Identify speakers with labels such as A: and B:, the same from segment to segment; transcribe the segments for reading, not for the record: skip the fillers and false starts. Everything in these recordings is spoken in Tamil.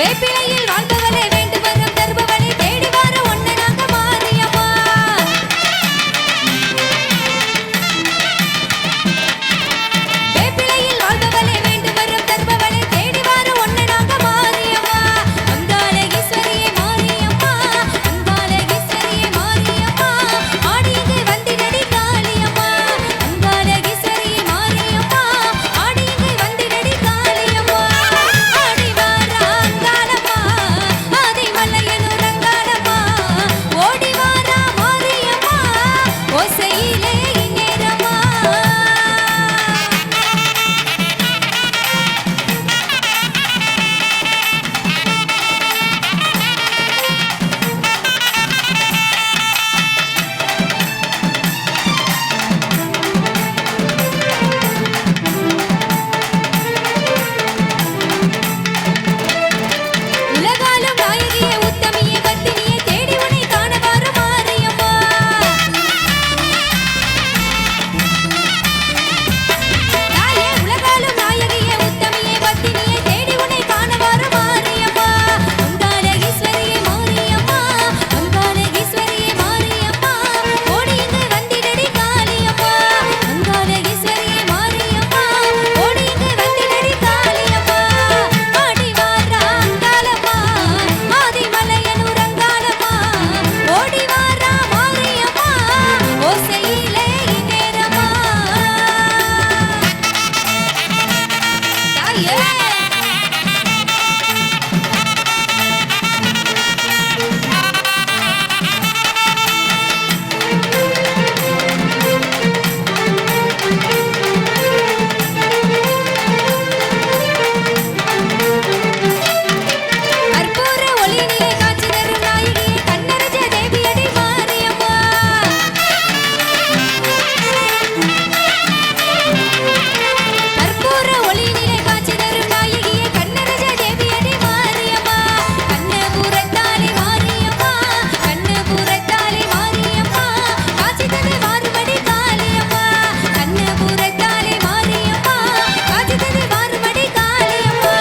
A: வேப்பிலையில் வாழ்பவளே வேண்டு வரும் தருபவளே தேடி வர ஒன்ன நாங்க மாரியம்மா வேப்பிலையில் வாழ்பவளே வேண்டு வரும் தருபவளே தேடி வர ஒன்ன நாங்க மாரியம்மா அங்காளேஸ்வரியே மாரியம்மா அங்காளேஸ்வரியே மாரியம்மா ஆடியங்கு வந்திடடி காளியம்மா அங்காளேஸ்வரியே மாரியம்மா ஆடியங்கு வந்திடடி காளியம்மா ஆடி வாரா அங்காளம்மா ஆதி மலையனூர் அங்காளம்மா ஓடி வாரா மாரியம்மா ஓசையிலே இந்நேரமா உலகாலும் நாயகியே உத்தமியே பத்தினியே தேடி உன்னை காண வரும் மாரியம்மா தாயே உலகாலும் நாயகியே உத்தமியே பத்தினியே தேடி உன்னை காண வரும் மாரியம்மா அங்காளேஸ்வரியே மாரியம்மா அங்காளேஸ்வரியே மாரியம்மா ஓடி இங்கு வந்திடடி காளியம்மா அங்காளேஸ்வரியே மாரியம்மா ஓடி இங்கு வந்திடடி காளியம்மா ஆடி வாரா அங்காளம்மா ஆதி மலையனூர் அங்காளம்மா ஓடி வாரா மாரியம்மா ஓசையிலே இந்நேரமா தாயே கற்பூர ஒளியினிலே காட்சி தரும் நாயகியே கண்ணரஜ தேவியடி மாரியம்மா கற்பூர ஒளியினிலே காட்சி தரும் நாயகியே கண்ணரஜ தேவியடி மாரியம்மா கண்ணபுரத்தாளி மாரியம்மா கண்ணபுரத்தாளி மாரியம்மா காட்சி தரு மாறுபடி காளியம்மா கண்ணபுரத்தாளி மாரியம்மா காட்சி தரு மாறுபடி காளியம்மா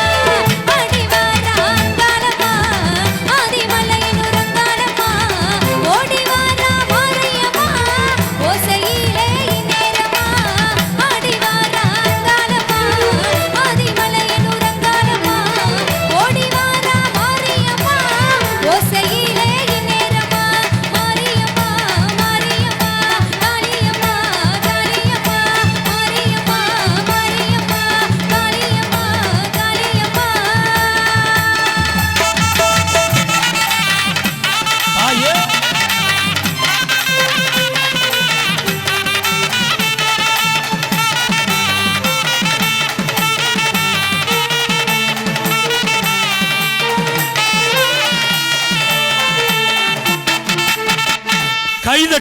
A: ஆடி வாரா அங்காளம்மா ஆதி மலையனூர் அங்காளம்மா ஓடி வாரா மாரியம்மா ஓசையிலே இந்நேரமா ஆடி வாரா அங்காளம்மா ஆதி மலையனூர் அங்காளம்மா ஓடி வாரா மாரியம்மா ஓசையிலே இந்நேரமா மாரியம்மா மாரியம்மா காளியம்மா காளியம்மா மாரியம்மா மாரியம்மா காளியம்மா காளியம்மா
B: தாயே கைத